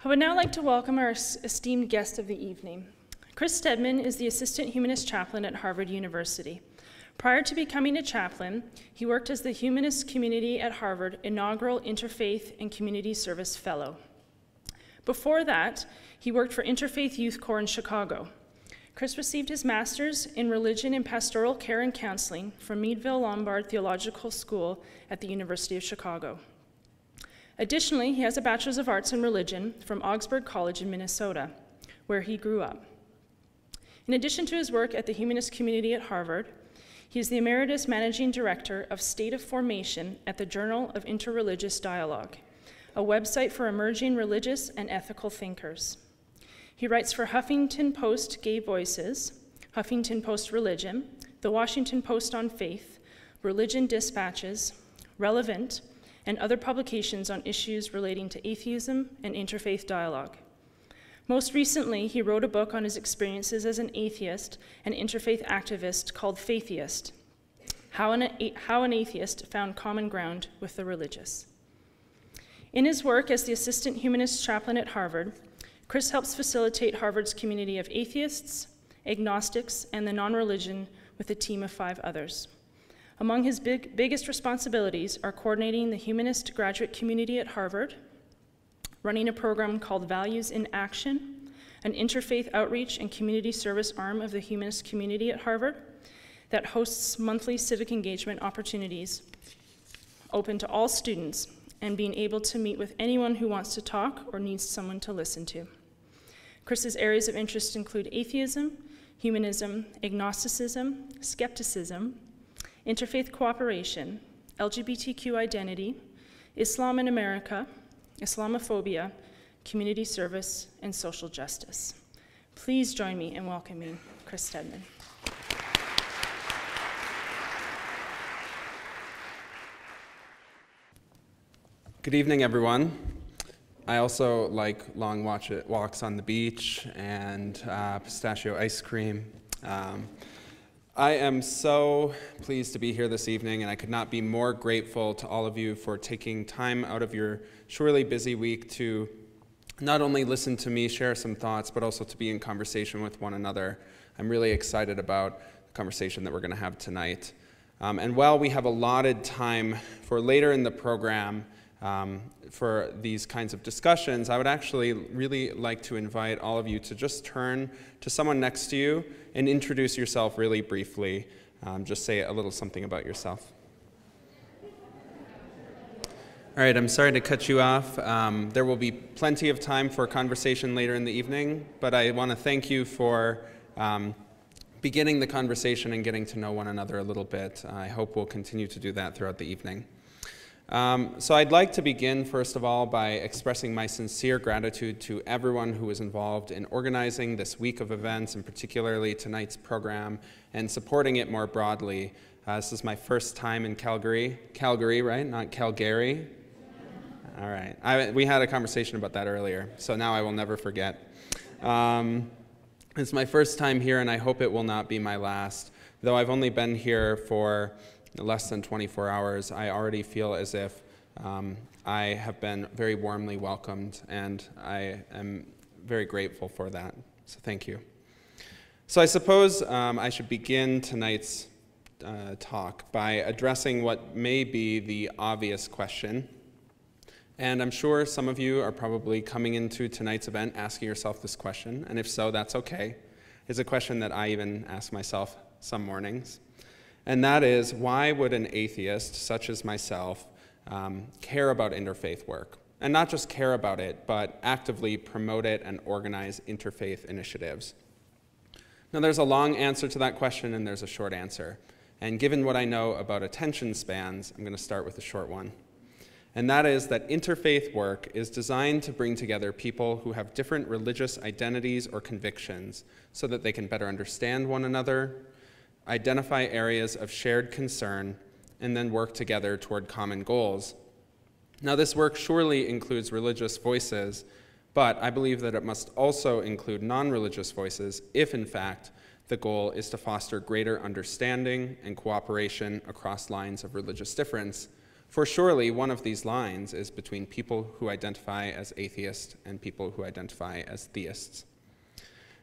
I would now like to welcome our esteemed guest of the evening. Chris Stedman is the Assistant Humanist Chaplain at Harvard University. Prior to becoming a chaplain, he worked as the Humanist Community at Harvard Inaugural Interfaith and Community Service Fellow. Before that, he worked for Interfaith Youth Corps in Chicago. Chris received his master's in Religion and Pastoral Care and Counseling from Meadville Lombard Theological School at the University of Chicago. Additionally, he has a Bachelor's of Arts in Religion from Augsburg College in Minnesota, where he grew up. In addition to his work at the Humanist Community at Harvard, he is the Emeritus Managing Director of State of Formation at the Journal of Interreligious Dialogue, a website for emerging religious and ethical thinkers. He writes for Huffington Post Gay Voices, Huffington Post Religion, The Washington Post on Faith, Religion Dispatches, Relevant, and other publications on issues relating to atheism and interfaith dialogue. Most recently, he wrote a book on his experiences as an atheist and interfaith activist called Faitheist, How an Atheist Found Common Ground with the Religious. In his work as the Assistant Humanist Chaplain at Harvard, Chris helps facilitate Harvard's community of atheists, agnostics, and the non-religion with a team of 5 others. Among his biggest responsibilities are coordinating the humanist graduate community at Harvard, running a program called Values in Action, an interfaith outreach and community service arm of the humanist community at Harvard that hosts monthly civic engagement opportunities open to all students, and being able to meet with anyone who wants to talk or needs someone to listen to. Chris's areas of interest include atheism, humanism, agnosticism, skepticism, interfaith cooperation, LGBTQ identity, Islam in America, Islamophobia, community service, and social justice. Please join me in welcoming Chris Stedman. Good evening, everyone. I also like long walks on the beach and pistachio ice cream. I am so pleased to be here this evening, and I could not be more grateful to all of you for taking time out of your surely busy week to not only listen to me share some thoughts, but also to be in conversation with one another. I'm really excited about the conversation that we're going to have tonight. And while we have allotted time for later in the program for these kinds of discussions, I would actually really like to invite all of you to just turn to someone next to you and introduce yourself really briefly. Just say a little something about yourself. All right, I'm sorry to cut you off. There will be plenty of time for conversation later in the evening, but I want to thank you for beginning the conversation and getting to know one another a little bit. I hope we'll continue to do that throughout the evening. So I'd like to begin, first of all, by expressing my sincere gratitude to everyone who was involved in organizing this week of events, and particularly tonight's program, and supporting it more broadly. This is my first time in Calgary. Calgary, right? Not Calgary? All right. We had a conversation about that earlier, so now I will never forget. It's my first time here, and I hope it will not be my last. Though I've only been here for less than 24 hours, I already feel as if I have been very warmly welcomed, and I am very grateful for that. So thank you. So I suppose I should begin tonight's talk by addressing what may be the obvious question. And I'm sure some of you are probably coming into tonight's event asking yourself this question, and if so, that's okay. It's a question that I even ask myself some mornings. And that is, why would an atheist such as myself care about interfaith work? And not just care about it, but actively promote it and organize interfaith initiatives. Now, there's a long answer to that question, and there's a short answer. And given what I know about attention spans, I'm going to start with the short one. And that is that interfaith work is designed to bring together people who have different religious identities or convictions so that they can better understand one another, identify areas of shared concern, and then work together toward common goals. Now, this work surely includes religious voices, but I believe that it must also include non-religious voices if, in fact, the goal is to foster greater understanding and cooperation across lines of religious difference, For surely one of these lines is between people who identify as atheists and people who identify as theists.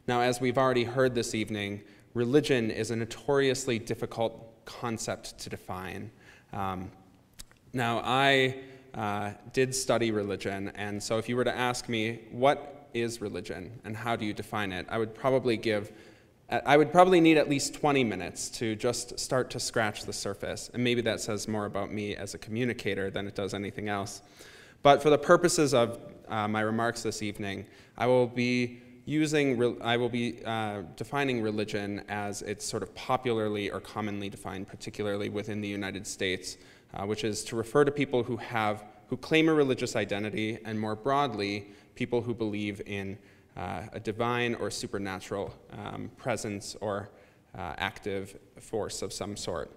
Now, as we've already heard this evening, religion is a notoriously difficult concept to define. Now, I did study religion, and so if you were to ask me, what is religion and how do you define it, I would probably need at least 20 minutes to just start to scratch the surface, and maybe that says more about me as a communicator than it does anything else. But for the purposes of my remarks this evening, I will be defining religion as it's sort of popularly or commonly defined, particularly within the United States, which is to refer to people who claim a religious identity, and more broadly, people who believe in a divine or supernatural presence or active force of some sort.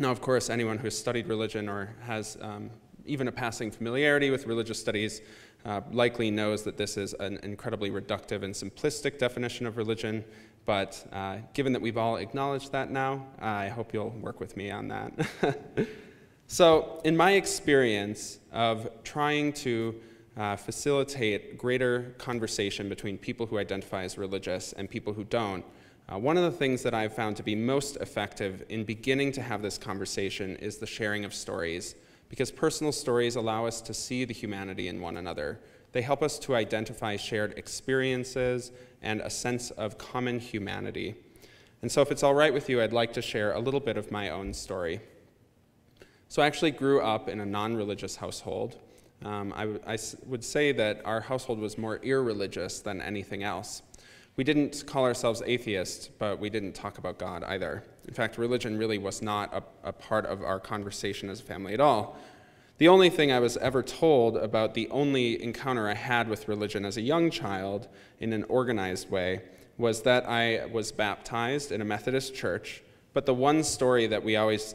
Now, of course, anyone who has studied religion or has even a passing familiarity with religious studies likely knows that this is an incredibly reductive and simplistic definition of religion, but given that we've all acknowledged that now, I hope you'll work with me on that. So, in my experience of trying to facilitate greater conversation between people who identify as religious and people who don't, one of the things that I've found to be most effective in beginning to have this conversation is the sharing of stories, because personal stories allow us to see the humanity in one another. They help us to identify shared experiences and a sense of common humanity. And so if it's all right with you, I'd like to share a little bit of my own story. So I actually grew up in a non-religious household. I would say that our household was more irreligious than anything else. We didn't call ourselves atheists, but we didn't talk about God either. In fact, religion really was not a part of our conversation as a family at all. The only thing I was ever told about the only encounter I had with religion as a young child in an organized way was that I was baptized in a Methodist church. But the one story that we always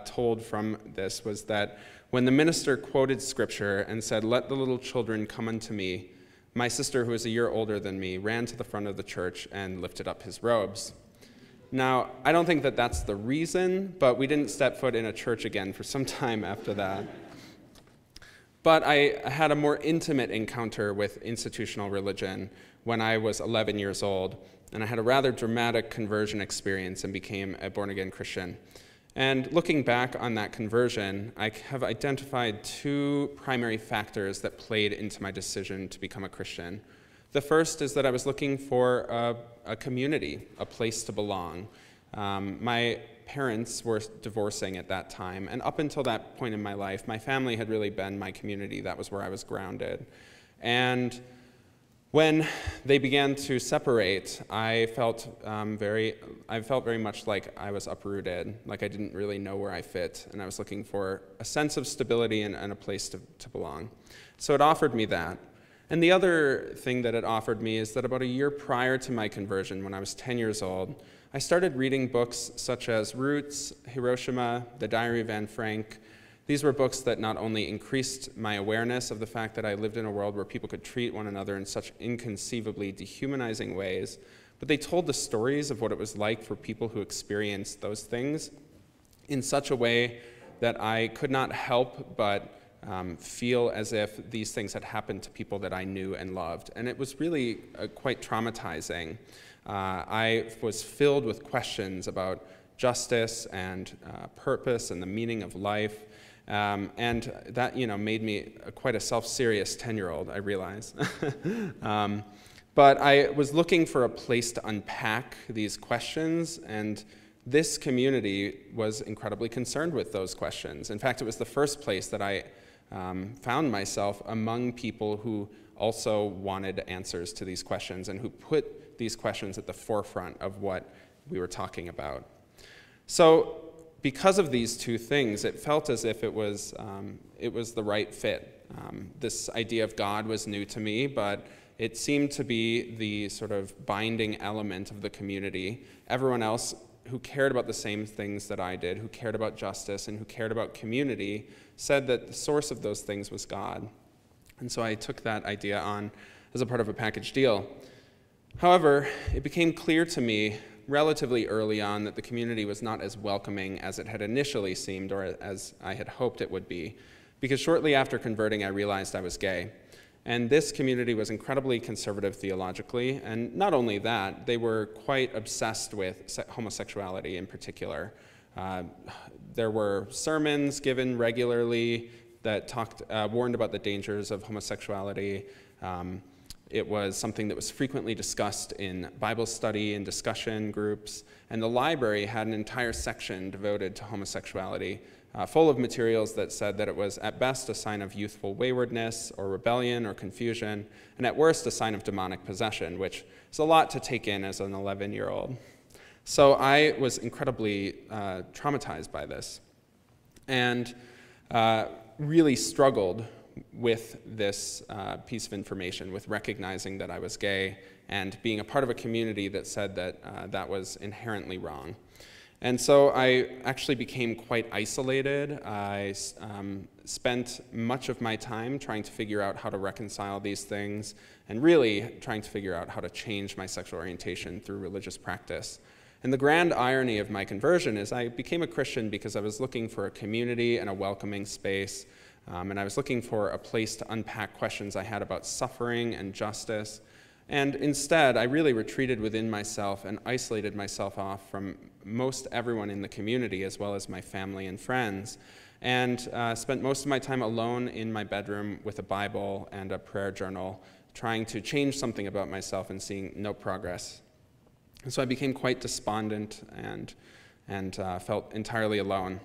told from this was that when the minister quoted scripture and said, "Let the little children come unto me," my sister, who was a year older than me, ran to the front of the church and lifted up his robes. Now, I don't think that that's the reason, but we didn't step foot in a church again for some time after that. But I had a more intimate encounter with institutional religion when I was 11 years old, and I had a rather dramatic conversion experience and became a born-again Christian. And looking back on that conversion, I have identified two primary factors that played into my decision to become a Christian. The first is that I was looking for a community, a place to belong. My parents were divorcing at that time, and up until that point in my life, my family had really been my community. That was where I was grounded. And when they began to separate, I felt very much like I was uprooted, like I didn't really know where I fit, and I was looking for a sense of stability and a place to belong. So it offered me that. And the other thing that it offered me is that about a year prior to my conversion, when I was 10 years old, I started reading books such as Roots, Hiroshima, The Diary of Anne Frank. These were books that not only increased my awareness of the fact that I lived in a world where people could treat one another in such inconceivably dehumanizing ways, but they told the stories of what it was like for people who experienced those things in such a way that I could not help but feel as if these things had happened to people that I knew and loved. And it was really quite traumatizing. I was filled with questions about justice and purpose and the meaning of life. And that, made me quite a self-serious 10-year-old, I realize. But I was looking for a place to unpack these questions, and this community was incredibly concerned with those questions. In fact, it was the first place that I found myself among people who also wanted answers to these questions and who put these questions at the forefront of what we were talking about. So, because of these two things, it felt as if it was the right fit. This idea of God was new to me, but it seemed to be the sort of binding element of the community. Everyone else who cared about the same things that I did, who cared about justice and who cared about community, said that the source of those things was God. And so I took that idea on as a part of a package deal. However, it became clear to me relatively early on that the community was not as welcoming as it had initially seemed or as I had hoped it would be, because shortly after converting, I realized I was gay. And this community was incredibly conservative theologically, and not only that, they were quite obsessed with homosexuality in particular. There were sermons given regularly that warned about the dangers of homosexuality. It was something that was frequently discussed in Bible study and discussion groups, and the library had an entire section devoted to homosexuality, full of materials that said that it was at best a sign of youthful waywardness or rebellion or confusion, and at worst a sign of demonic possession, which is a lot to take in as an 11-year-old. So I was incredibly traumatized by this and really struggled with this piece of information, with recognizing that I was gay and being a part of a community that said that that was inherently wrong. And so I actually became quite isolated. I spent much of my time trying to figure out how to reconcile these things and really trying to figure out how to change my sexual orientation through religious practice. And the grand irony of my conversion is I became a Christian because I was looking for a community and a welcoming space, and I was looking for a place to unpack questions I had about suffering and justice. And instead, I really retreated within myself and isolated myself off from most everyone in the community, as well as my family and friends, and spent most of my time alone in my bedroom with a Bible and a prayer journal, trying to change something about myself and seeing no progress. And so I became quite despondent and felt entirely alone.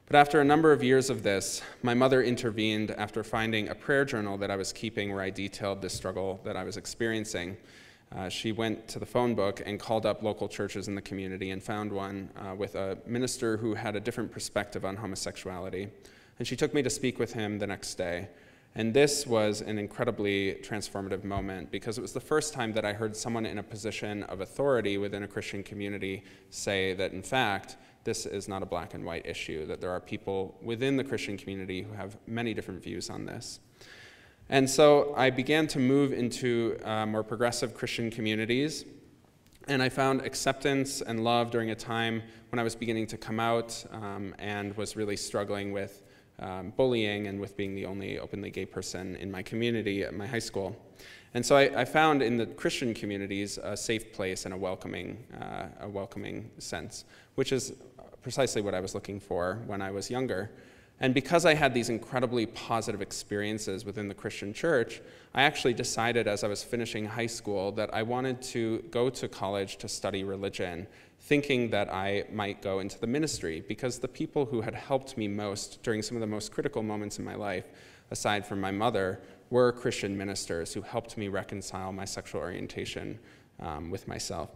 But after a number of years of this, my mother intervened after finding a prayer journal that I was keeping where I detailed the struggle that I was experiencing. She went to the phone book and called up local churches in the community and found one with a minister who had a different perspective on homosexuality. And she took me to speak with him the next day. And this was an incredibly transformative moment because it was the first time that I heard someone in a position of authority within a Christian community say that, in fact, this is not a black and white issue, that there are people within the Christian community who have many different views on this. And so I began to move into more progressive Christian communities, and I found acceptance and love during a time when I was beginning to come out and was really struggling with bullying and with being the only openly gay person in my community at my high school. And so I found in the Christian communities a safe place and a welcoming sense, which is precisely what I was looking for when I was younger. And because I had these incredibly positive experiences within the Christian church, I actually decided as I was finishing high school that I wanted to go to college to study religion, thinking that I might go into the ministry, because the people who had helped me most during some of the most critical moments in my life, aside from my mother, were Christian ministers who helped me reconcile my sexual orientation with myself.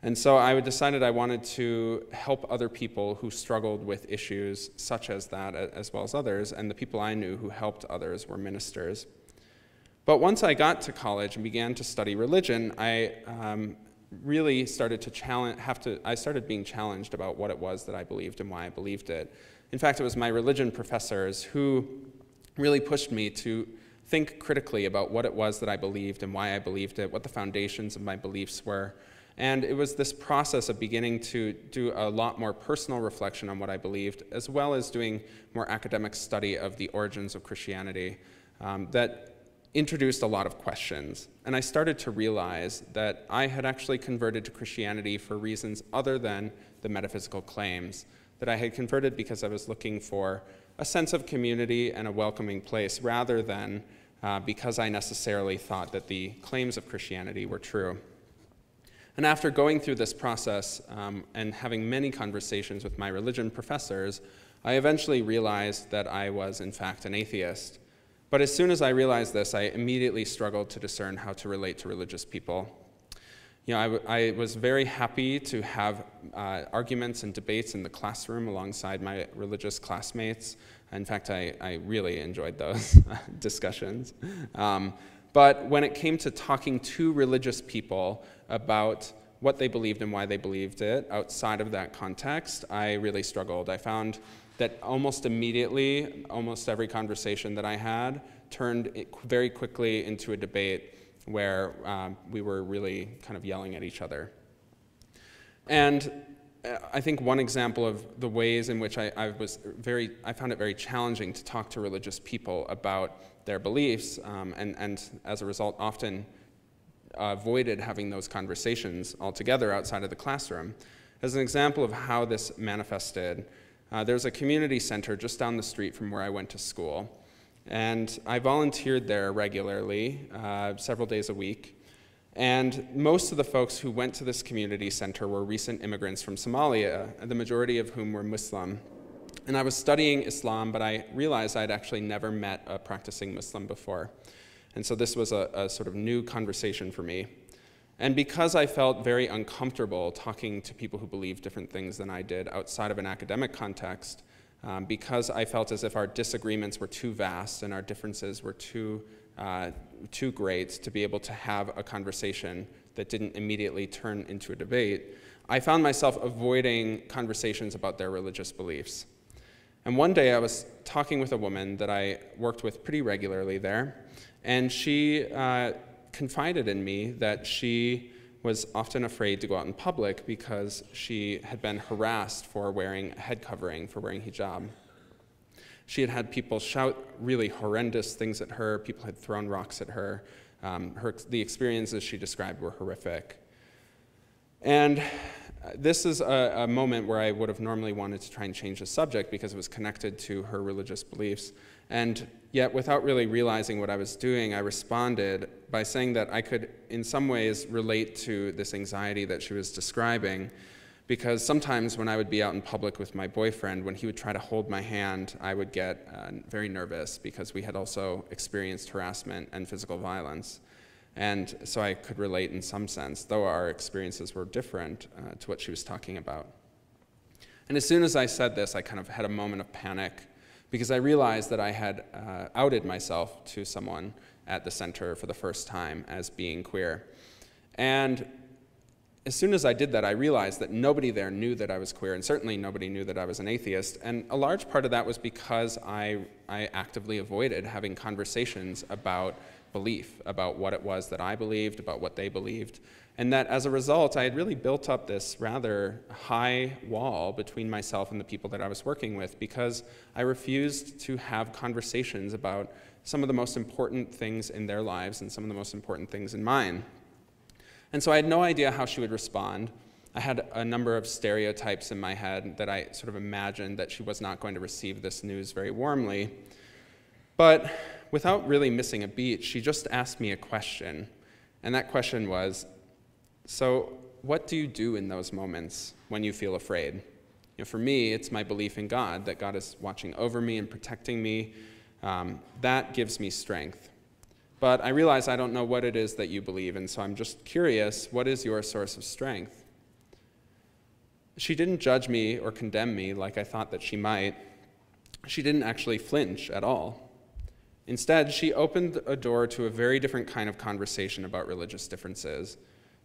And so I decided I wanted to help other people who struggled with issues such as that, as well as others, and the people I knew who helped others were ministers. But once I got to college and began to study religion, I really started to I started being challenged about what it was that I believed and why I believed it. In fact, it was my religion professors who really pushed me to think critically about what it was that I believed and why I believed it, what the foundations of my beliefs were. And it was this process of beginning to do a lot more personal reflection on what I believed, as well as doing more academic study of the origins of Christianity, that introduced a lot of questions. And I started to realize that I had actually converted to Christianity for reasons other than the metaphysical claims, that I had converted because I was looking for a sense of community and a welcoming place, rather than because I necessarily thought that the claims of Christianity were true. And after going through this process and having many conversations with my religion professors, I eventually realized that I was, in fact, an atheist. But as soon as I realized this, I immediately struggled to discern how to relate to religious people. You know, I was very happy to have arguments and debates in the classroom alongside my religious classmates. In fact, I really enjoyed those discussions. But when it came to talking to religious people about what they believed and why they believed it outside of that context, I really struggled. I found that almost immediately, almost every conversation that I had turned very quickly into a debate where we were really kind of yelling at each other. And I think one example of the ways in which I found it very challenging to talk to religious people about their beliefs, and as a result often avoided having those conversations altogether outside of the classroom. As an example of how this manifested, there's a community center just down the street from where I went to school, and I volunteered there regularly, several days a week. And most of the folks who went to this community center were recent immigrants from Somalia, the majority of whom were Muslim. And I was studying Islam, but I realized I'd actually never met a practicing Muslim before. And so this was a sort of new conversation for me. And because I felt very uncomfortable talking to people who believed different things than I did outside of an academic context, because I felt as if our disagreements were too vast and our differences were too great to be able to have a conversation that didn't immediately turn into a debate, I found myself avoiding conversations about their religious beliefs. And one day I was talking with a woman that I worked with pretty regularly there, and she confided in me that she was often afraid to go out in public because she had been harassed for wearing a head covering, for wearing hijab. She had had people shout really horrendous things at her. People had thrown rocks at her. The experiences she described were horrific. And this is a moment where I would have normally wanted to try and change the subject because it was connected to her religious beliefs. And yet, without really realizing what I was doing, I responded by saying that I could, in some ways, relate to this anxiety that she was describing, because sometimes when I would be out in public with my boyfriend, when he would try to hold my hand, I would get very nervous because we had also experienced harassment and physical violence. And so I could relate in some sense, though our experiences were different to what she was talking about. And as soon as I said this, I kind of had a moment of panic because I realized that I had outed myself to someone at the center for the first time as being queer. And as soon as I did that, I realized that nobody there knew that I was queer, and certainly nobody knew that I was an atheist. And a large part of that was because I actively avoided having conversations about belief, about what it was that I believed, about what they believed. And that as a result, I had really built up this rather high wall between myself and the people that I was working with because I refused to have conversations about some of the most important things in their lives and some of the most important things in mine. And so I had no idea how she would respond. I had a number of stereotypes in my head that I sort of imagined that she was not going to receive this news very warmly. But without really missing a beat, she just asked me a question. And that question was, so what do you do in those moments when you feel afraid? You know, for me, it's my belief in God, that God is watching over me and protecting me. That gives me strength. But I realize I don't know what it is that you believe, and so I'm just curious, what is your source of strength? She didn't judge me or condemn me like I thought that she might. She didn't actually flinch at all. Instead, she opened a door to a very different kind of conversation about religious differences.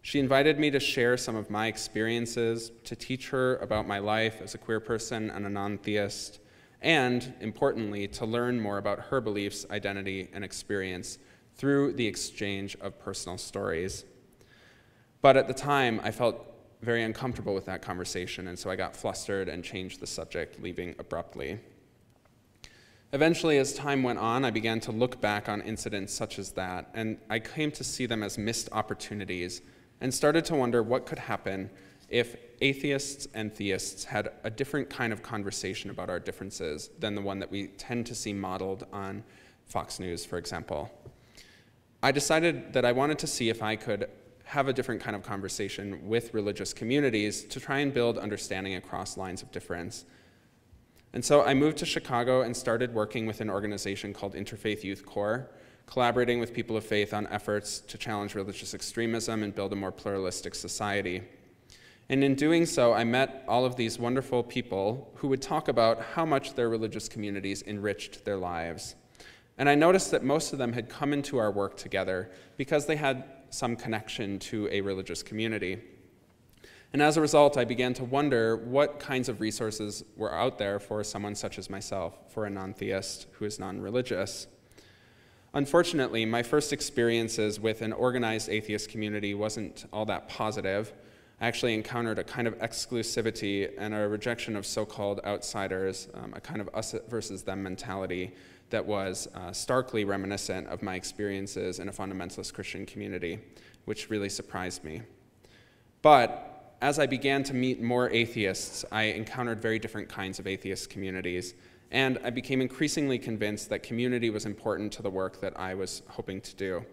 She invited me to share some of my experiences, to teach her about my life as a queer person and a non-theist, and, importantly, to learn more about her beliefs, identity, and experience through the exchange of personal stories. But at the time, I felt very uncomfortable with that conversation, and so I got flustered and changed the subject, leaving abruptly. Eventually, as time went on, I began to look back on incidents such as that, and I came to see them as missed opportunities and started to wonder what could happen if atheists and theists had a different kind of conversation about our differences than the one that we tend to see modeled on Fox News, for example. I decided that I wanted to see if I could have a different kind of conversation with religious communities to try and build understanding across lines of difference. And so I moved to Chicago and started working with an organization called Interfaith Youth Corps, collaborating with people of faith on efforts to challenge religious extremism and build a more pluralistic society. And in doing so, I met all of these wonderful people who would talk about how much their religious communities enriched their lives. And I noticed that most of them had come into our work together because they had some connection to a religious community. And as a result, I began to wonder what kinds of resources were out there for someone such as myself, for a non-theist who is non-religious. Unfortunately, my first experiences with an organized atheist community wasn't all that positive. I actually encountered a kind of exclusivity and a rejection of so-called outsiders, a kind of us versus them mentality that was starkly reminiscent of my experiences in a fundamentalist Christian community, which really surprised me. But as I began to meet more atheists, I encountered very different kinds of atheist communities, and I became increasingly convinced that community was important to the work that I was hoping to do.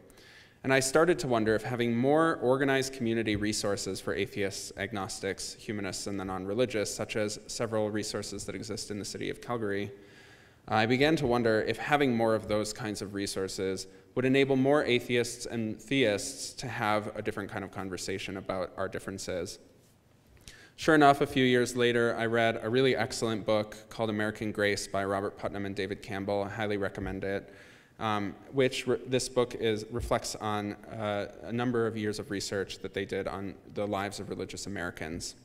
And I started to wonder if having more organized community resources for atheists, agnostics, humanists, and the non-religious, such as several resources that exist in the city of Calgary, I began to wonder if having more of those kinds of resources would enable more atheists and theists to have a different kind of conversation about our differences. Sure enough, a few years later, I read a really excellent book called American Grace by Robert Putnam and David Campbell. I highly recommend it, this book reflects on a number of years of research that they did on the lives of religious Americans.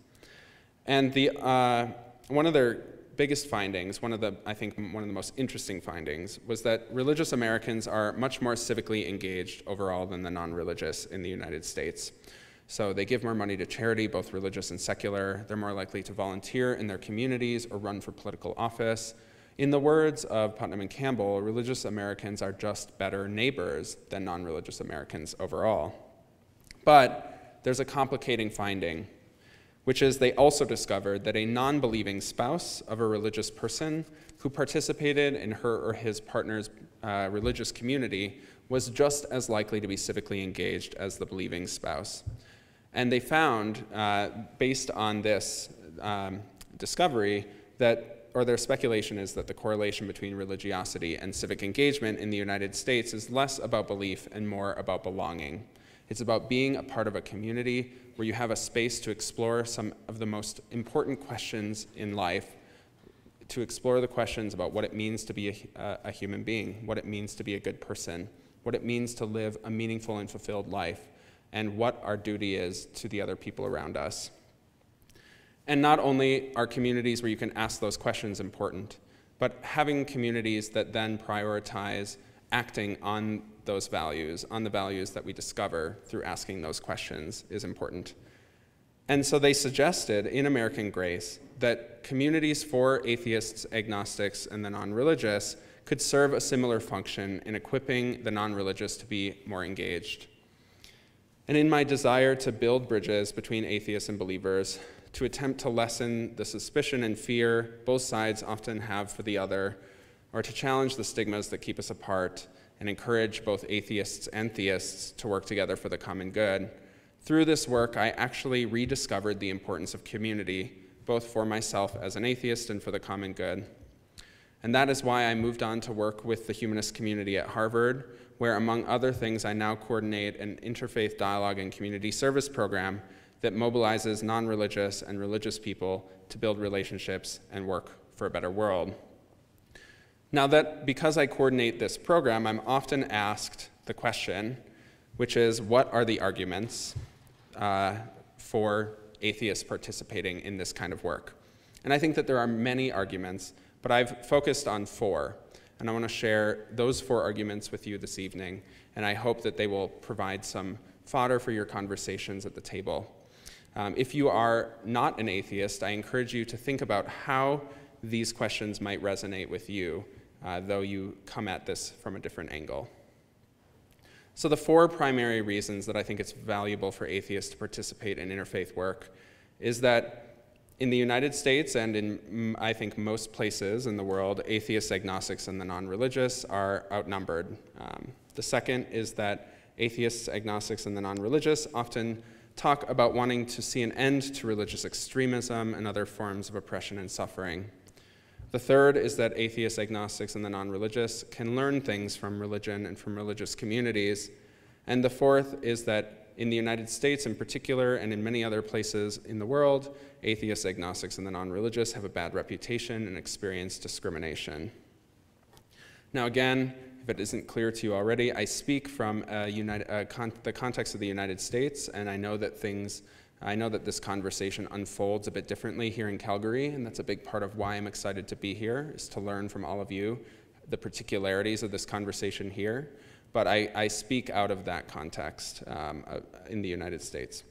And one of their biggest findings, I think one of the most interesting findings, was that religious Americans are much more civically engaged overall than the non-religious in the United States. So they give more money to charity, both religious and secular. They're more likely to volunteer in their communities or run for political office. In the words of Putnam and Campbell, religious Americans are just better neighbors than non-religious Americans overall. But there's a complicating finding, which is they also discovered that a non-believing spouse of a religious person who participated in her or his partner's religious community was just as likely to be civically engaged as the believing spouse. And they found, based on this discovery, their speculation is that the correlation between religiosity and civic engagement in the United States is less about belief and more about belonging. It's about being a part of a community where you have a space to explore some of the most important questions in life, to explore the questions about what it means to be a human being, what it means to be a good person, what it means to live a meaningful and fulfilled life, and what our duty is to the other people around us. And not only are communities where you can ask those questions important, but having communities that then prioritize acting on those values, on the values that we discover through asking those questions, is important. And so they suggested in American Grace that communities for atheists, agnostics, and the non-religious could serve a similar function in equipping the non-religious to be more engaged. And in my desire to build bridges between atheists and believers, to attempt to lessen the suspicion and fear both sides often have for the other, or to challenge the stigmas that keep us apart and encourage both atheists and theists to work together for the common good, through this work, I actually rediscovered the importance of community, both for myself as an atheist and for the common good. And that is why I moved on to work with the humanist community at Harvard, where, among other things, I now coordinate an interfaith dialogue and community service program that mobilizes non-religious and religious people to build relationships and work for a better world. Now because I coordinate this program, I'm often asked the question, which is, what are the arguments for atheists participating in this kind of work? And I think that there are many arguments, but I've focused on 4. And I want to share those 4 arguments with you this evening, and I hope that they will provide some fodder for your conversations at the table. If you are not an atheist, I encourage you to think about how these questions might resonate with you, though you come at this from a different angle. So the 4 primary reasons that I think it's valuable for atheists to participate in interfaith work is that in the United States and in, I think, most places in the world, atheists, agnostics, and the non-religious are outnumbered. The second is that atheists, agnostics, and the non-religious often talk about wanting to see an end to religious extremism and other forms of oppression and suffering. The third is that atheists, agnostics, and the non-religious can learn things from religion and from religious communities. And the fourth is that in the United States in particular, and in many other places in the world, atheists, agnostics, and the non-religious have a bad reputation and experience discrimination. Now again, if it isn't clear to you already, I speak from the context of the United States, and I know that this conversation unfolds a bit differently here in Calgary, and that's a big part of why I'm excited to be here, is to learn from all of you the particularities of this conversation here. But I speak out of that context in the United States.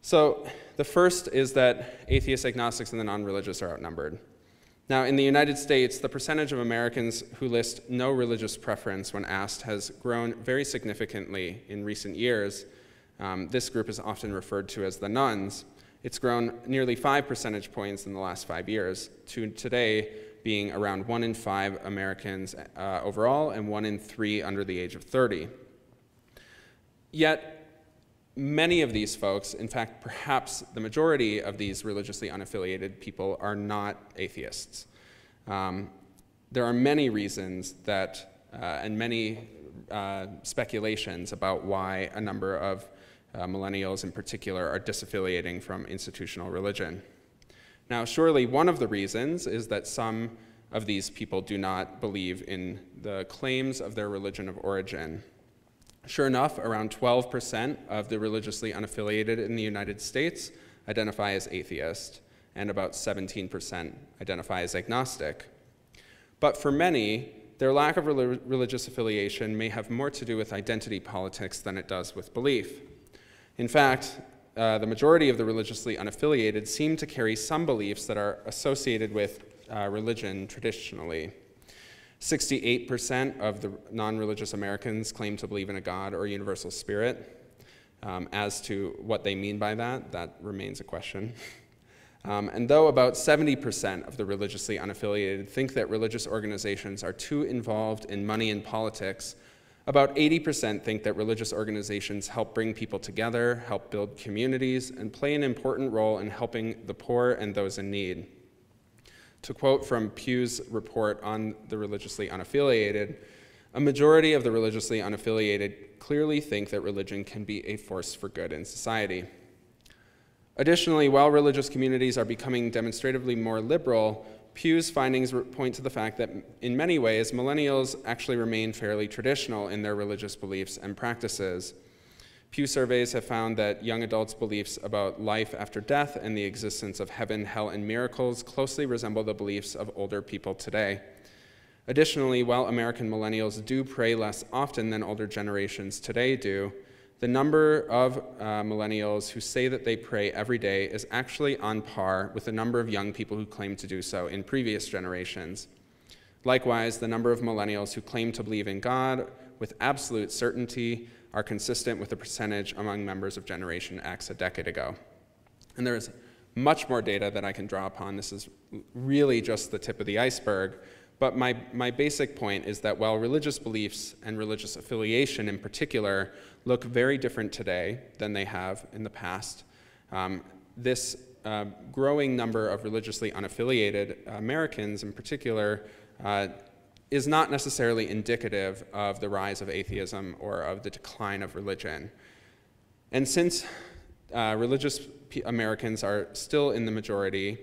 So the first is that atheists, agnostics, and the non-religious are outnumbered. Now, in the United States, the percentage of Americans who list no religious preference when asked has grown very significantly in recent years. This group is often referred to as the nones. It's grown nearly 5 percentage points in the last 5 years, to today being around 1 in 5 Americans overall and 1 in 3 under the age of 30. Yet, many of these folks, in fact, perhaps the majority of these religiously unaffiliated people, are not atheists. There are many reasons that, and many speculations about why a number of millennials in particular are disaffiliating from institutional religion. Now, surely one of the reasons is that some of these people do not believe in the claims of their religion of origin. Sure enough, around 12% of the religiously unaffiliated in the United States identify as atheist, and about 17% identify as agnostic. But for many, their lack of religious affiliation may have more to do with identity politics than it does with belief. In fact, the majority of the religiously unaffiliated seem to carry some beliefs that are associated with religion traditionally. 68% of the non-religious Americans claim to believe in a God or universal spirit. As to what they mean by that, that remains a question. And though about 70% of the religiously unaffiliated think that religious organizations are too involved in money and politics, about 80% think that religious organizations help bring people together, help build communities, and play an important role in helping the poor and those in need. To quote from Pew's report on the religiously unaffiliated, a majority of the religiously unaffiliated clearly think that religion can be a force for good in society. Additionally, while religious communities are becoming demonstratively more liberal, Pew's findings point to the fact that in many ways, millennials actually remain fairly traditional in their religious beliefs and practices. Pew surveys have found that young adults' beliefs about life after death and the existence of heaven, hell, and miracles closely resemble the beliefs of older people today. Additionally, while American millennials do pray less often than older generations today do, the number of millennials who say that they pray every day is actually on par with the number of young people who claim to do so in previous generations. Likewise, the number of millennials who claim to believe in God with absolute certainty are consistent with the percentage among members of Generation X a decade ago. And there is much more data that I can draw upon. This is really just the tip of the iceberg. But my basic point is that while religious beliefs and religious affiliation in particular look very different today than they have in the past, this growing number of religiously unaffiliated Americans in particular is not necessarily indicative of the rise of atheism or of the decline of religion. And since religious Americans are still in the majority,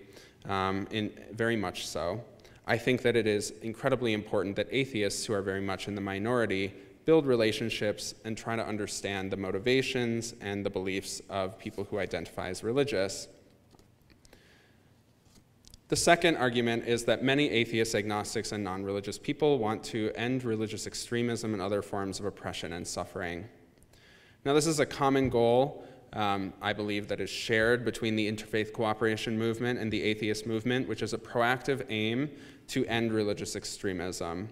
very much so, I think that it is incredibly important that atheists, who are very much in the minority, build relationships and try to understand the motivations and the beliefs of people who identify as religious. The second argument is that many atheists, agnostics, and non-religious people want to end religious extremism and other forms of oppression and suffering. Now, this is a common goal, I believe, that is shared between the interfaith cooperation movement and the atheist movement, which is a proactive aim to end religious extremism.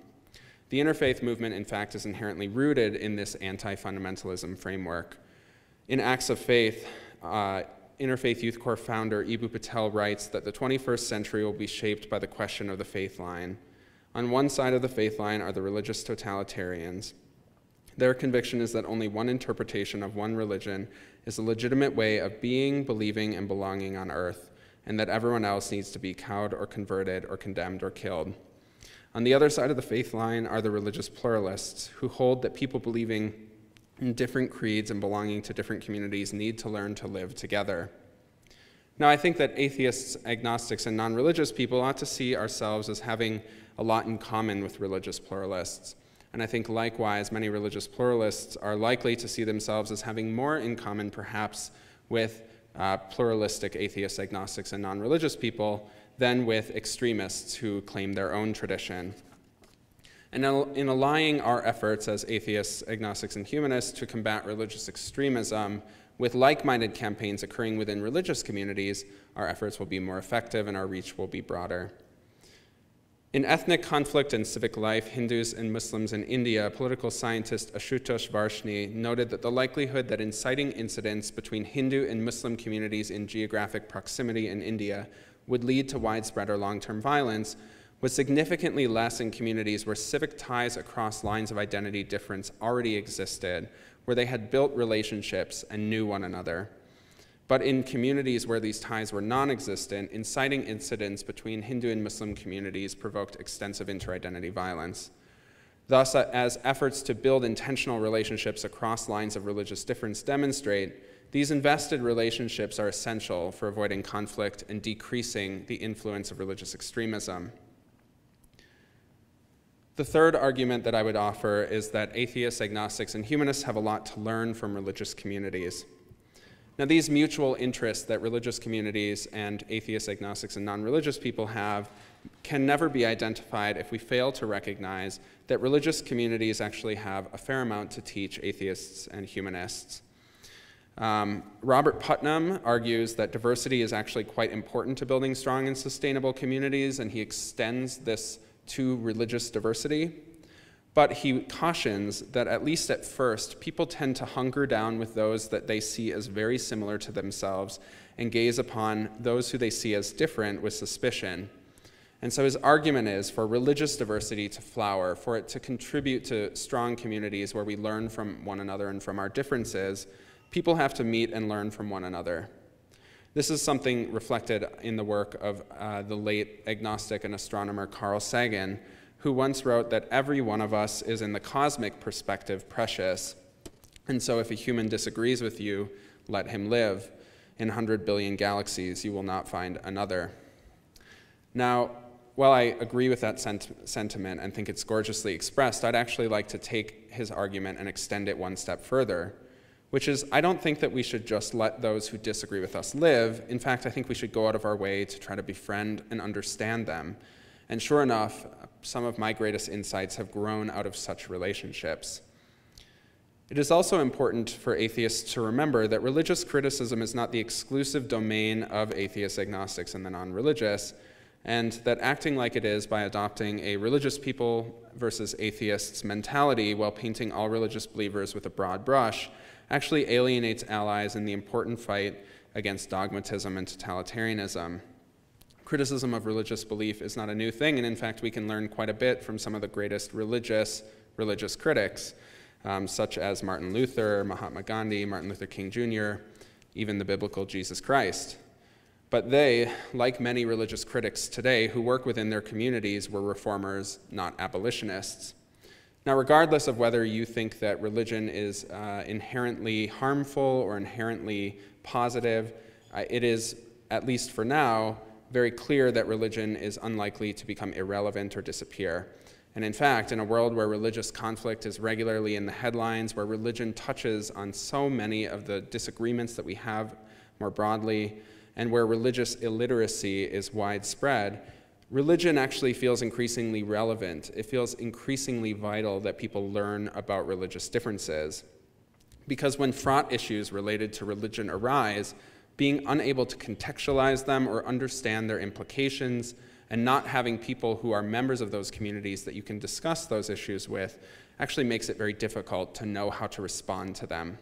The interfaith movement, in fact, is inherently rooted in this anti-fundamentalism framework. In Acts of Faith, Interfaith Youth Corps founder Eboo Patel writes that the 21st century will be shaped by the question of the faith line. On one side of the faith line are the religious totalitarians. Their conviction is that only one interpretation of one religion is a legitimate way of being, believing, and belonging on earth, and that everyone else needs to be cowed or converted or condemned or killed. On the other side of the faith line are the religious pluralists, who hold that people believing in different creeds and belonging to different communities need to learn to live together. Now, I think that atheists, agnostics, and non-religious people ought to see ourselves as having a lot in common with religious pluralists. And I think likewise, many religious pluralists are likely to see themselves as having more in common, perhaps, with pluralistic atheists, agnostics, and non-religious people than with extremists who claim their own tradition. And in aligning our efforts as atheists, agnostics, and humanists to combat religious extremism with like-minded campaigns occurring within religious communities, our efforts will be more effective and our reach will be broader. In Ethnic Conflict and Civic Life, Hindus and Muslims in India, political scientist Ashutosh Varshney noted that the likelihood that inciting incidents between Hindu and Muslim communities in geographic proximity in India would lead to widespread or long-term violence was significantly less in communities where civic ties across lines of identity difference already existed, where they had built relationships and knew one another. But in communities where these ties were non-existent, inciting incidents between Hindu and Muslim communities provoked extensive inter-identity violence. Thus, as efforts to build intentional relationships across lines of religious difference demonstrate, these invested relationships are essential for avoiding conflict and decreasing the influence of religious extremism. The third argument that I would offer is that atheists, agnostics, and humanists have a lot to learn from religious communities. Now, these mutual interests that religious communities and atheists, agnostics, and non-religious people have can never be identified if we fail to recognize that religious communities actually have a fair amount to teach atheists and humanists. Robert Putnam argues that diversity is actually quite important to building strong and sustainable communities, and he extends this to religious diversity. But he cautions that at least at first, people tend to hunker down with those that they see as very similar to themselves and gaze upon those who they see as different with suspicion. And so his argument is for religious diversity to flower, for it to contribute to strong communities where we learn from one another and from our differences, people have to meet and learn from one another. This is something reflected in the work of the late agnostic and astronomer Carl Sagan, who once wrote that every one of us is in the cosmic perspective precious, and so if a human disagrees with you, let him live. In 100 billion galaxies, you will not find another. Now, while I agree with that sentiment and think it's gorgeously expressed, I'd actually like to take his argument and extend it one step further, which is I don't think that we should just let those who disagree with us live. In fact, I think we should go out of our way to try to befriend and understand them. And sure enough, some of my greatest insights have grown out of such relationships. It is also important for atheists to remember that religious criticism is not the exclusive domain of atheists, agnostics, and the non-religious, and that acting like it is by adopting a religious people versus atheists mentality while painting all religious believers with a broad brush actually alienates allies in the important fight against dogmatism and totalitarianism. Criticism of religious belief is not a new thing, and in fact, we can learn quite a bit from some of the greatest religious critics, such as Martin Luther, Mahatma Gandhi, Martin Luther King Jr., even the biblical Jesus Christ. But they, like many religious critics today who work within their communities, were reformers, not abolitionists. Now, regardless of whether you think that religion is inherently harmful or inherently positive, it is, at least for now, very clear that religion is unlikely to become irrelevant or disappear. And in fact, in a world where religious conflict is regularly in the headlines, where religion touches on so many of the disagreements that we have more broadly, and where religious illiteracy is widespread, religion actually feels increasingly relevant. It feels increasingly vital that people learn about religious differences. Because when fraught issues related to religion arise, being unable to contextualize them or understand their implications, and not having people who are members of those communities that you can discuss those issues with actually makes it very difficult to know how to respond to them.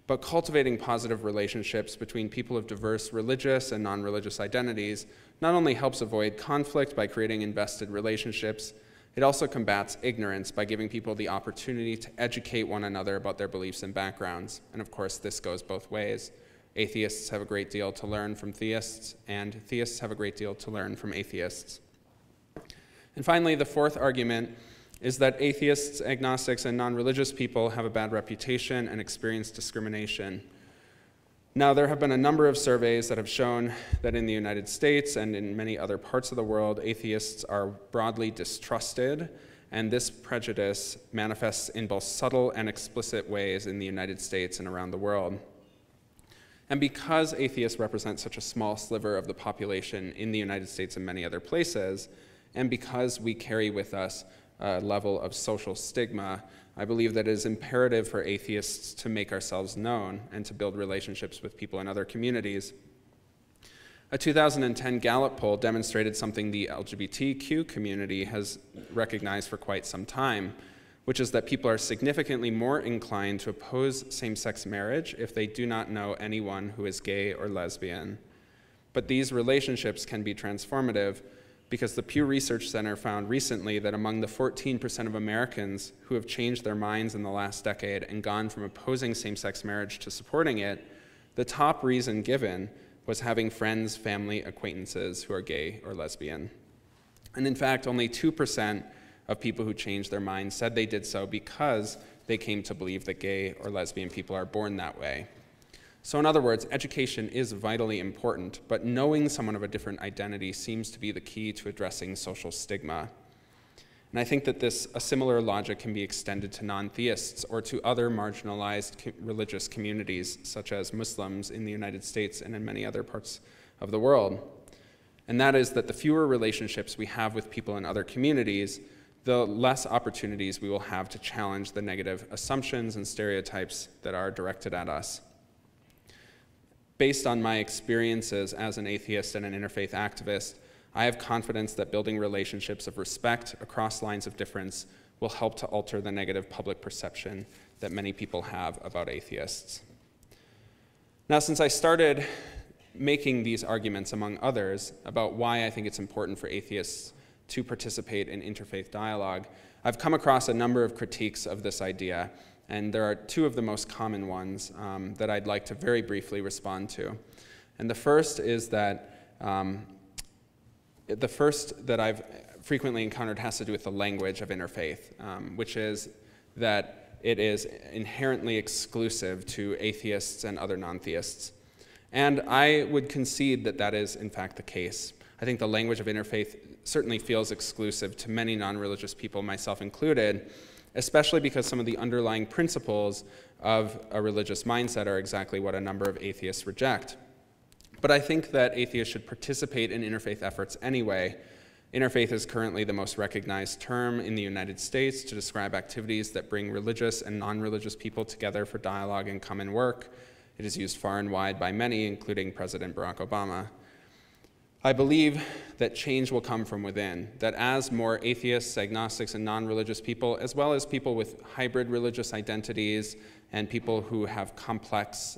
But cultivating positive relationships between people of diverse religious and non-religious identities not only helps avoid conflict by creating invested relationships, it also combats ignorance by giving people the opportunity to educate one another about their beliefs and backgrounds. And of course, this goes both ways. Atheists have a great deal to learn from theists, and theists have a great deal to learn from atheists. And finally, the fourth argument is that atheists, agnostics, and non-religious people have a bad reputation and experience discrimination. Now, there have been a number of surveys that have shown that in the United States and in many other parts of the world, atheists are broadly distrusted, and this prejudice manifests in both subtle and explicit ways in the United States and around the world. And because atheists represent such a small sliver of the population in the United States and many other places, and because we carry with us a level of social stigma, I believe that it is imperative for atheists to make ourselves known and to build relationships with people in other communities. A 2010 Gallup poll demonstrated something the LGBTQ community has recognized for quite some time, which is that people are significantly more inclined to oppose same-sex marriage if they do not know anyone who is gay or lesbian. But these relationships can be transformative because the Pew Research Center found recently that among the 14% of Americans who have changed their minds in the last decade and gone from opposing same-sex marriage to supporting it, the top reason given was having friends, family, acquaintances who are gay or lesbian. And in fact, only 2% of people who changed their minds said they did so because they came to believe that gay or lesbian people are born that way. So in other words, education is vitally important, but knowing someone of a different identity seems to be the key to addressing social stigma. And I think that a similar logic can be extended to non-theists or to other marginalized religious communities, such as Muslims in the United States and in many other parts of the world. And that is that the fewer relationships we have with people in other communities, the less opportunities we will have to challenge the negative assumptions and stereotypes that are directed at us. Based on my experiences as an atheist and an interfaith activist, I have confidence that building relationships of respect across lines of difference will help to alter the negative public perception that many people have about atheists. Now, since I started making these arguments, among others, about why I think it's important for atheists to participate in interfaith dialogue, I've come across a number of critiques of this idea, and there are two of the most common ones that I'd like to very briefly respond to. And the first is that I've frequently encountered has to do with the language of interfaith, which is that it is inherently exclusive to atheists and other non-theists. And I would concede that that is in fact the case. I think the language of interfaith certainly feels exclusive to many non-religious people, myself included, especially because some of the underlying principles of a religious mindset are exactly what a number of atheists reject. But I think that atheists should participate in interfaith efforts anyway. Interfaith is currently the most recognized term in the United States to describe activities that bring religious and non-religious people together for dialogue and common work. It is used far and wide by many, including President Barack Obama. I believe that change will come from within, that as more atheists, agnostics, and non-religious people, as well as people with hybrid religious identities and people who have complex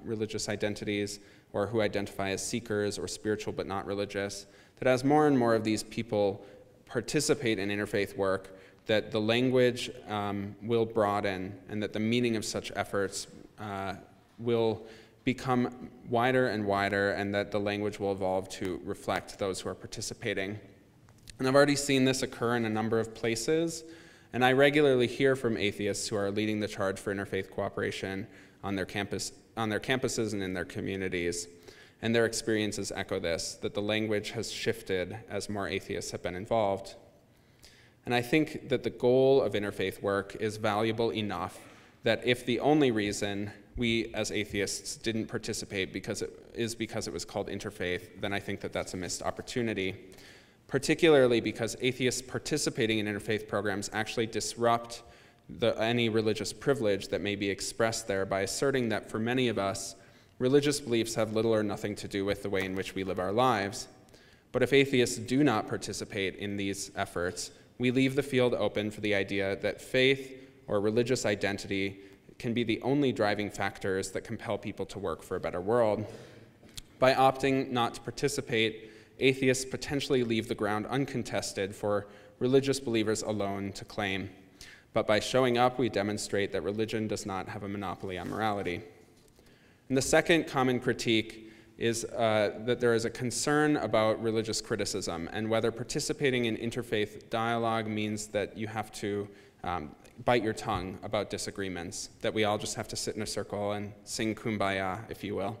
religious identities or who identify as seekers or spiritual but not religious, that as more and more of these people participate in interfaith work, that the language will broaden and that the meaning of such efforts will become wider and wider, and that the language will evolve to reflect those who are participating. And I've already seen this occur in a number of places, and I regularly hear from atheists who are leading the charge for interfaith cooperation on their campuses and in their communities. And their experiences echo this, that the language has shifted as more atheists have been involved. And I think that the goal of interfaith work is valuable enough that if the only reason we as atheists didn't participate because it was called interfaith, then I think that that's a missed opportunity, particularly because atheists participating in interfaith programs actually disrupt any religious privilege that may be expressed there by asserting that for many of us, religious beliefs have little or nothing to do with the way in which we live our lives. But if atheists do not participate in these efforts, we leave the field open for the idea that faith or religious identity can be the only driving factors that compel people to work for a better world. By opting not to participate, atheists potentially leave the ground uncontested for religious believers alone to claim. But by showing up, we demonstrate that religion does not have a monopoly on morality. And the second common critique is that there is a concern about religious criticism and whether participating in interfaith dialogue means that you have to bite your tongue about disagreements, that we all just have to sit in a circle and sing kumbaya, if you will.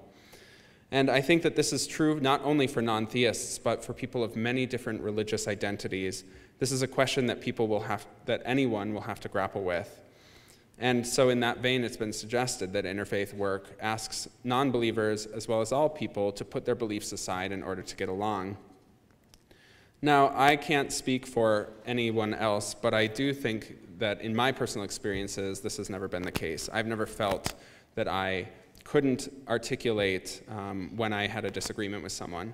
And I think that this is true not only for non-theists, but for people of many different religious identities. This is a question that anyone will have to grapple with. And so in that vein, it's been suggested that interfaith work asks non-believers, as well as all people, to put their beliefs aside in order to get along. Now, I can't speak for anyone else, but I do think that in my personal experiences, this has never been the case. I've never felt that I couldn't articulate when I had a disagreement with someone.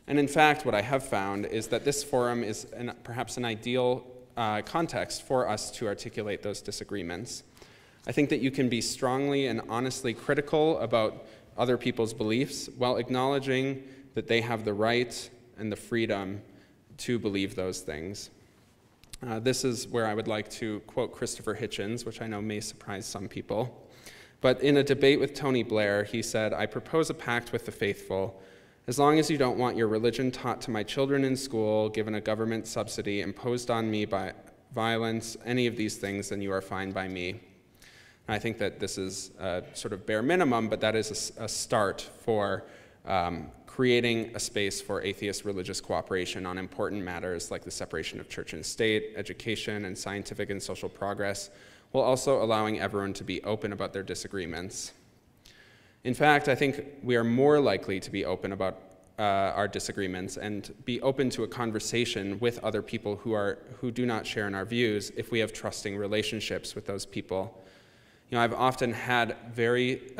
And in fact, what I have found is that this forum is perhaps an ideal context for us to articulate those disagreements. I think that you can be strongly and honestly critical about other people's beliefs while acknowledging that they have the right and the freedom to believe those things. This is where I would like to quote Christopher Hitchens, which I know may surprise some people. But in a debate with Tony Blair, he said, "I propose a pact with the faithful. As long as you don't want your religion taught to my children in school, given a government subsidy imposed on me by violence, any of these things, then you are fine by me." And I think that this is a sort of bare minimum, but that is a start for creating a space for atheist religious cooperation on important matters like the separation of church and state, education, and scientific and social progress, while also allowing everyone to be open about their disagreements. In fact, I think we are more likely to be open about our disagreements and be open to a conversation with other people who do not share in our views if we have trusting relationships with those people. You know, I've often had very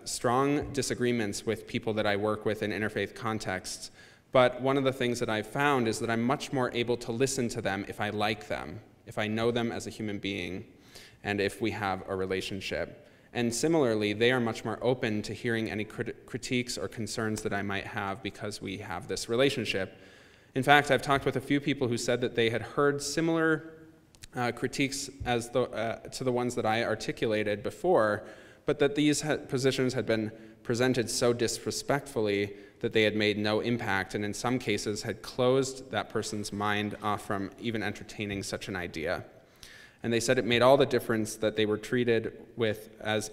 strong disagreements with people that I work with in interfaith contexts, but one of the things that I've found is that I'm much more able to listen to them if I like them, if I know them as a human being, and if we have a relationship. And similarly, they are much more open to hearing any critiques or concerns that I might have because we have this relationship. In fact, I've talked with a few people who said that they had heard similar critiques as to the ones that I articulated before, but that these positions had been presented so disrespectfully that they had made no impact, and in some cases had closed that person's mind off from even entertaining such an idea. And they said it made all the difference that they were treated with as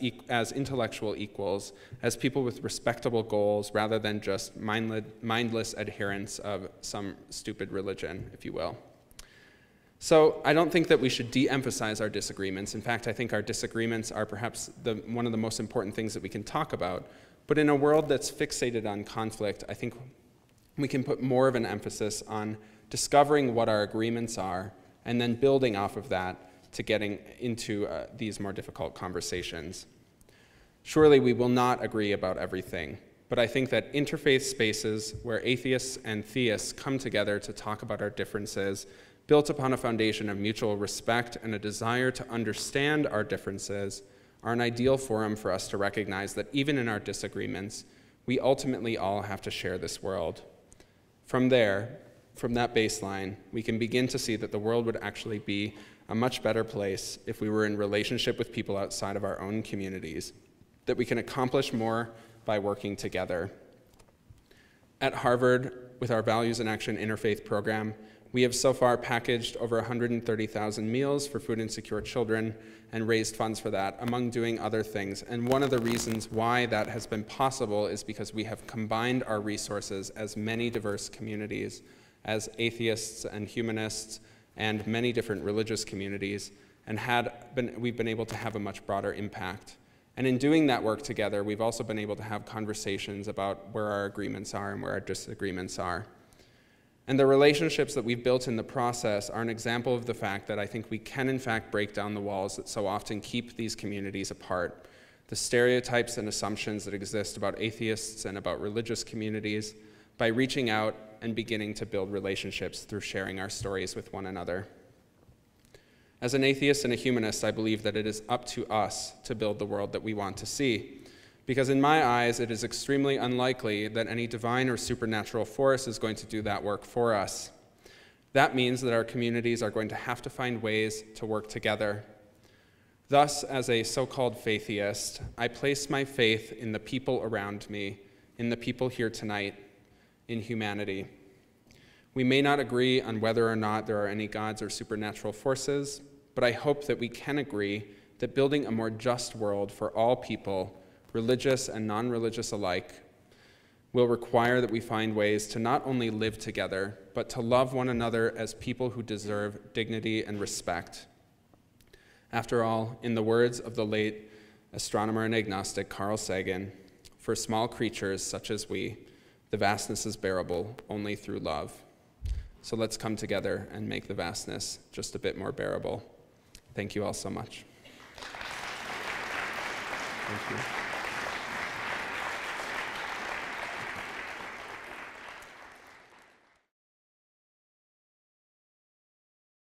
intellectual equals, as people with respectable goals, rather than just mindless adherents of some stupid religion, if you will. So I don't think that we should de-emphasize our disagreements. In fact, I think our disagreements are perhaps one of the most important things that we can talk about. But in a world that's fixated on conflict, I think we can put more of an emphasis on discovering what our agreements are and then building off of that to getting into these more difficult conversations. Surely we will not agree about everything, but I think that interfaith spaces where atheists and theists come together to talk about our differences, built upon a foundation of mutual respect and a desire to understand our differences, are an ideal forum for us to recognize that even in our disagreements, we ultimately all have to share this world. From there, from that baseline, we can begin to see that the world would actually be a much better place if we were in relationship with people outside of our own communities, that we can accomplish more by working together. At Harvard, with our Values in Action Interfaith program, we have so far packaged over 130,000 meals for food insecure children and raised funds for that, among doing other things. And one of the reasons why that has been possible is because we have combined our resources as many diverse communities, as atheists and humanists, and many different religious communities, and we've been able to have a much broader impact. And in doing that work together, we've also been able to have conversations about where our agreements are and where our disagreements are. And the relationships that we've built in the process are an example of the fact that I think we can in fact break down the walls that so often keep these communities apart, the stereotypes and assumptions that exist about atheists and about religious communities, by reaching out and beginning to build relationships through sharing our stories with one another. As an atheist and a humanist, I believe that it is up to us to build the world that we want to see, because in my eyes, it is extremely unlikely that any divine or supernatural force is going to do that work for us. That means that our communities are going to have to find ways to work together. Thus, as a so-called faitheist, I place my faith in the people around me, in the people here tonight, in humanity. We may not agree on whether or not there are any gods or supernatural forces, but I hope that we can agree that building a more just world for all people, religious and non-religious alike, will require that we find ways to not only live together, but to love one another as people who deserve dignity and respect. After all, in the words of the late astronomer and agnostic Carl Sagan, for small creatures such as we, the vastness is bearable only through love. So let's come together and make the vastness just a bit more bearable. Thank you all so much. Thank you.